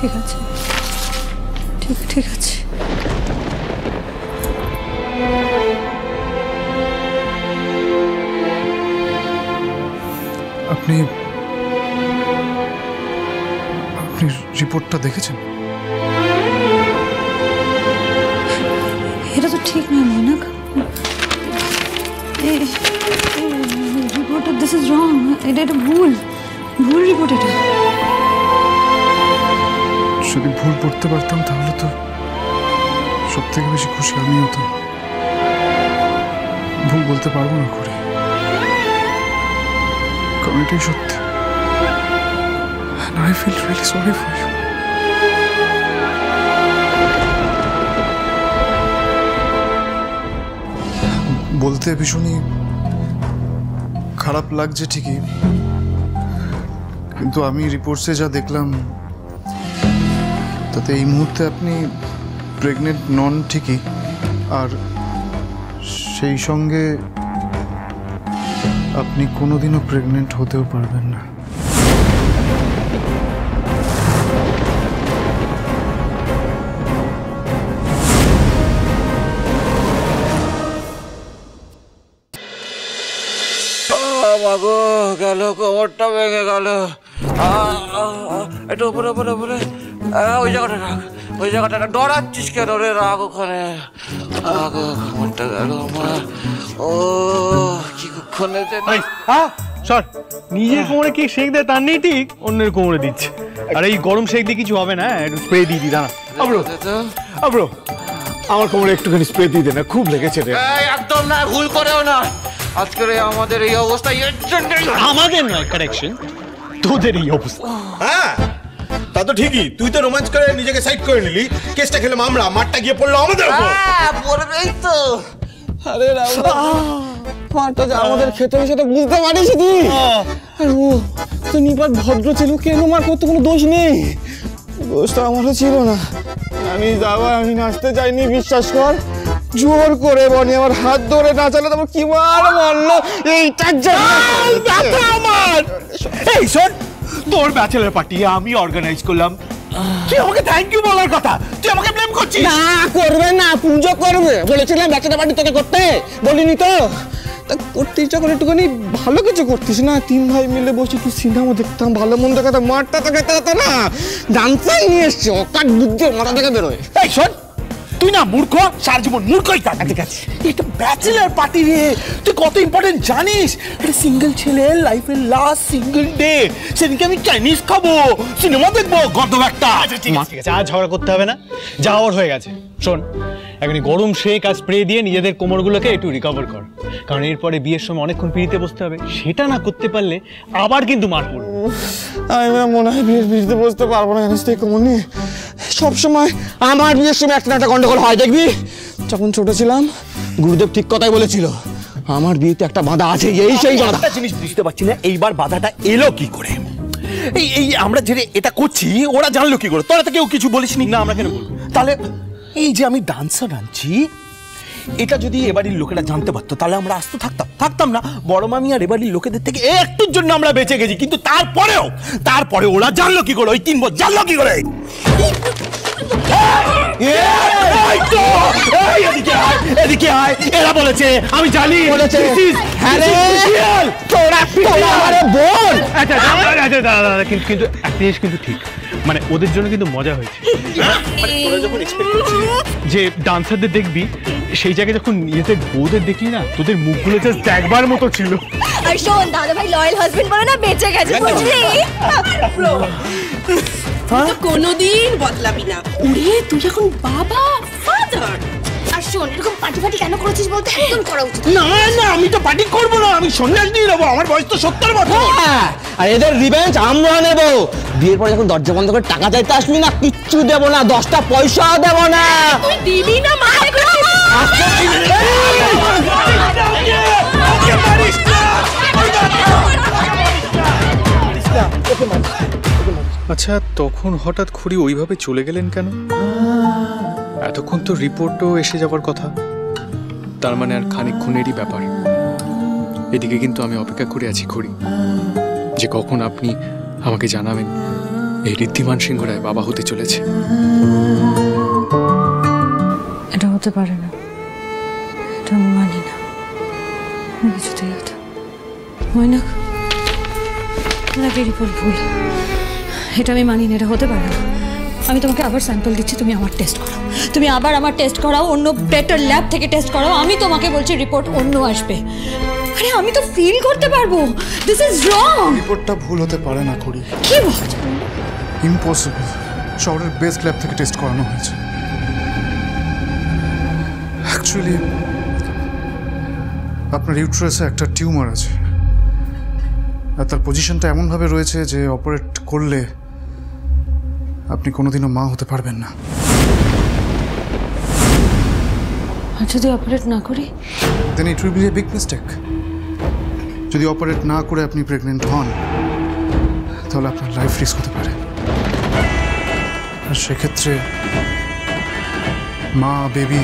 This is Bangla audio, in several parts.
ঠিক আছে, ঠিক আছে। আপনি রিপোর্টটা দেখেছেন? এটা তো ঠিক নয় Mainak, report, this is wrong, এটা ভুল রিপোর্ট। এটা যদি ভুল পড়তে পারতাম তাহলে তো সব থেকে বেশি খুশি আমি হতাম। ভুল বলতে পারবো না করে, কারণ এটাই সত্যি। I feel really sorry for you. বলতে ভীষণই খারাপ লাগছে ঠিকই, কিন্তু আমি রিপোর্টসে যা দেখলাম তাতে এই মুহূর্তে আপনি প্রেগনেন্ট নন ঠিকই, আর সেই সঙ্গে আপনি কোনোদিনও প্রেগনেন্ট হতেও পারবেন না। বাগো গেল, কোমরটা ভেঙে গেল। একটু উপরে উপরে উপরে, ওই জায়গাটা রাখ, ওই জায়গাটা ডরাচ্ছিস কেন রে? রাখ ওখানে। কোমরটা গেল আমার। ও কি কুক্ষণে সর, নিজের কোমরে কি শেক দেয় তার নেই, ঠিক অন্যের কোমরে দিচ্ছে। আর এই গরম শেক দিয়ে কিছু হবে না, একটু স্প্রে দিয়ে দিই। দাঁড়া আব্রো, আমার কোমরে একটুখানি স্প্রে দিয়ে দে না, খুব লেগেছে রে। একদম না, ভুল করেও না। আজকের আমাদের এই অবস্থা এর জন্যই। আমাদের নয়, কারেকশন, তোদের এই অবস্থা। হ্যাঁ তা তো ঠিকই, তুই তো রোমান্স করে নিজেকে সাইড করে নিলি, কেসটা খেলাম আমরা, মারটা গিয়ে পড়লো আমাদের উপর। পড়বেই তো। আরে রাউলা, মারটা যে আমাদের খেতে হবে সেটা বুঝতে পারিস তুই? আর ও তো নিপাত ভদ্র ছিল, কেন মার করতে কোনো দোষ নেই। দোষটা আমারও ছিল না। আমি যাবো, আমি নাচতে চাইনি, বিশ্বাস কর। জোর করে বনি আমার হাত ধরে নাচালে তারপর কি মারলো এইটার জন্য। আমার এই শোন, তোর ব্যাচেলার পার্টি আমি অর্গানাইজ করলাম, তুই আমাকে থ্যাংক ইউ বলার কথা, তুই আমাকে ব্লেম করছিস। না করবে না, পুজো করবে বলেছিলাম ব্যাচেলার পার্টি তোকে করতে, বলিনি তো? করতে ইচ্ছা করে একটুখানি ভালো কিছু করতিস না? 3 ভাই মিলে বসে একটু সিনেমা দেখতাম, ভালো মন্দ খেতাম, মারটা তো খেতে হতো না। ডান্সার নিয়ে এসছে, অকাট বুদ্ধি মাথা থেকে বেরোয়। এই শোন, তুই না মূর্খ, সারা জীবন মূর্খই থাক। ঠিক আছে, এটা ব্যাচেলার পার্টি রে, তুই কত ইম্পর্টেন্ট জানিস? এটা সিঙ্গেল ছেলের লাইফের লাস্ট সিঙ্গেল ডে, সেদিনকে আমি চাইনিজ খাবো, সিনেমা দেখবো, গর্দব একটা। ঠিক আছে, আর ঝগড়া করতে হবে না, যাওয়ার হয়ে গেছে। শোন, এখনই গরম শেক আর স্প্রে দিয়ে নিজেদের কোমরগুলোকে একটু রিকভার কর, কারণ এরপরে বিয়ের সময় অনেকক্ষণ পিড়িতে বসতে হবে, সেটা না করতে পারলে আবার কিন্তু মার পড়বে। আমি মনে হয় বিয়ের পিড়িতে বসতে পারবো না, জানিস তো কোমর নিয়ে। সবসময় আমার বিয়ের সময় একটা না একটা গন্ডগোল হয়, দেখবি? যখন ছোট ছিলাম গুরুদেব ঠিক কথাই বলেছিল, আমার বিয়েতে একটা বাধা আছে, এই সেই বাধা। একটা জিনিস বুঝতে পারছি না, এইবার বাধাটা এলো কি করে? এই আমরা যে এটা করছি ওরা জানলো কি করে? তোরা তো কেউ কিছু বলিসনি। না, আমরা কেন বলবো? তাহলে এই যে আমি ডান্সার আনছি, এটা যদি এবাড়ির লোকেরা জানতে পারতো তাহলে আমরা আস্ত থাকতাম না। বড় মামি আর এবাড়ির লোকেদের থেকে একটুর জন্য আমরা বেঁচে গেছি, কিন্তু তারপরে ওরা জানলো কি করে? ওই 3 বছর জানলো কি করে? এদিকে আয়, এরা বলেছে, আমি জানি বলেছে। কিন্তু একটা জিনিস কিন্তু ঠিক, মানে ওদের জন্য কিন্তু মজা হয়েছে। মানে ওরা যখন এক্সপেক্ট করছিলি যে ডান্সারদের দেখবি, সেই জায়গায় যখন নিজেদের বউদের দেখলি না, তোদের মুখগুলো জাস্ট দেখবার মতো ছিল। আর শোন, দাদা ভাই লয়াল হাজবেন্ড বলে না বেঁচে গেছে, বুঝলি? কোনোদিন বদলাবি না। উড়ে তুই এখন বাবা, ফাদার। আর শোন, এরকম পার্টি কেন করেছিস বলতে একদম করা উচিত না। আমি তো পার্টি করবো না, আমি সন্ন্যাস নিয়ে নেবো, আমার বয়স তো 70 বছর। আর এদের রিভেঞ্জ আমরা নেবো। বিয়ের পরে যখন দরজা বন্ধ করে টাকা চাইতে আসবি না, কিচ্ছু দেবো না, 10টা পয়সাও দেবো না। তুই দিবি না মানে? আচ্ছা, তখন হঠাৎ খুড়ি ওইভাবে চলে গেলেন কেন? এতক্ষণ তো রিপোর্টও এসে যাবার কথা, তার মানে আর খানিকক্ষণেরই ব্যাপার। এদিকে কিন্তু আমি অপেক্ষা করে আছি খুড়ি, যে কখন আপনি আমাকে জানাবেন এই ঋদ্ধিমান সিংহ রায় বাবা হতে চলেছে। এটা হতে পারে না, এটা আমি মানি না, কিছুতেই হতো। মৈনাক, এই রিপোর্ট ভুল, এটা আমি মানি না, এটা হতে পারে না। আমি তোমাকে আবার স্যাম্পল দিচ্ছি, তুমি আমার টেস্ট করো, তুমি আবার আমার টেস্ট করাও, অন্য বেটার ল্যাব থেকে টেস্ট করাও। আমি তোমাকে বলছি রিপোর্ট অন্য আসবে। আরে আমি তো ফিল করতে পারবো দিস ইজ রং। রিপোর্টটা ভুল হতে পারে না খুড়ি। কি বলছো? ইম্পসিবল। শহরের বেস্ট ল্যাব থেকে টেস্ট করানো হয়েছে। অ্যাকচুয়ালি আপনার ইউট্রাসে একটা টিউমার আছে, আর তার পজিশনটা এমনভাবে রয়েছে যে অপারেট করলে আপনি কোনোদিনও মা হতে পারবেন না। আর যদি অপারেট না করি? Then it will be a big mistake. যদি অপারেট না করে আপনি প্রেগনেন্ট হন তাহলে আপনার লাইফ রিস্ক হতে পারে, আর সেক্ষেত্রে মা বেবি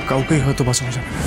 কাউকেই হয়তো বাঁচানো যাবে না।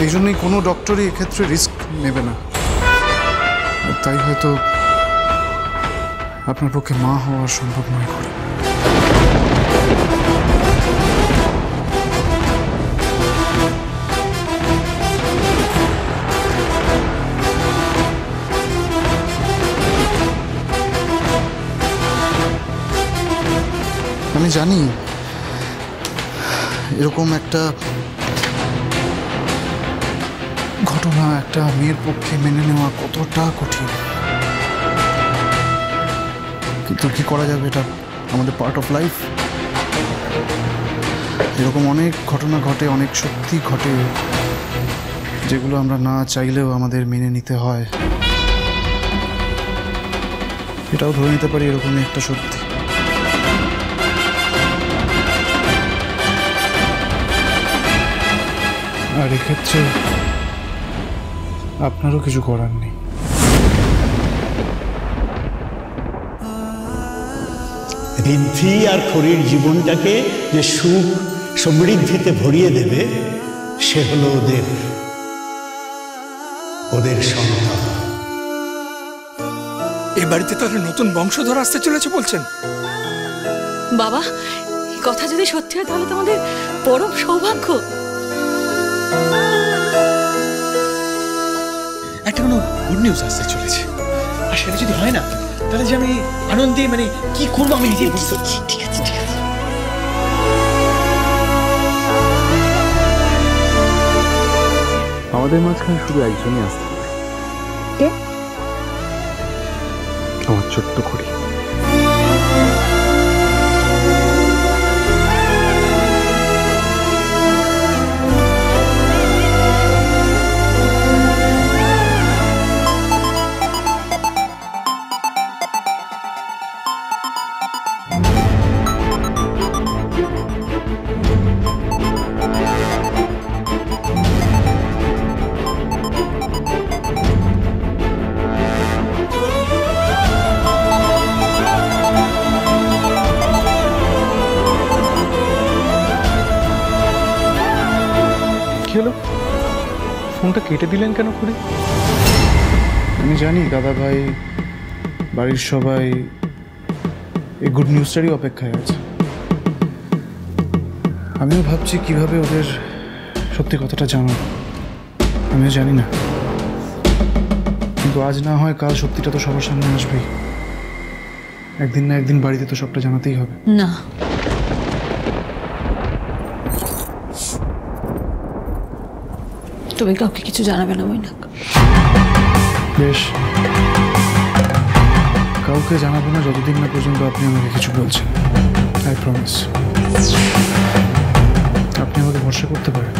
এই জন্যই কোনো ডক্টরই এক্ষেত্রে রিস্ক নেবে না, তাই হয়তো আপনার পক্ষে মা হওয়া সম্ভব নয় করে। আমি জানি এরকম একটা ঘটনা একটা মেয়ের পক্ষে মেনে নেওয়া কতটা কঠিন, কিন্তু কি করা যাবে, এটা আমাদের পার্ট অফ লাইফ। এরকম অনেক ঘটনা ঘটে, অনেক সত্যি ঘটে, যেগুলো আমরা না চাইলেও আমাদের মেনে নিতে হয়। এটাও ধরে নিতে পারি এরকমই একটা সত্যি। আর এক্ষেত্রে আপনারও কিছু করার নেই। ঋদ্ধি আর খড়ির জীবনটাকে যে সুখ সমৃদ্ধিতে ভরিয়ে দেবে সে হলো ওদের সন্তান। এ বাড়িতে তাহলে নতুন বংশধর আসতে চলেছে বলছেন? বাবা, এই কথা যদি সত্যি হয় তাহলে তোমাদের পরম সৌভাগ্য। একটা কোনো গুড নিউজ আসতে চলেছে, আর সেটা যদি হয় না তাহলে যে আমি আনন্দে মানে কি করবো আমি নিজেই বুঝতে পারছি। ঠিক আছে, ঠিক আছে। আমাদের মাঝখানে শুধু একজনই আসতে পারে, আমার ছোট্ট খুড়ি। কি হলো, ফোনটা কেটে দিলেন কেন খুড়ি? আমি জানি দাদা ভাই, বাড়ির সবাই এই গুড নিউজটারই অপেক্ষায় আছে। আমিও ভাবছি কিভাবে ওদের সত্যি কথাটা জানাবো। আমিও জানি না, কিন্তু আজ না হয় কাল সত্যিটা তো সবার সামনে আসবেই। একদিন না একদিন বাড়িতে তো সবটা জানাতেই হবে। না, তুমি কাউকে কিছু জানাবে না মৈনাক। বেশ, কাউকে জানাবো না যতদিন না পর্যন্ত আপনি আমাকে কিছু বলছেন। I promise. আপনি আমাকে ভরসা করতে পারেন।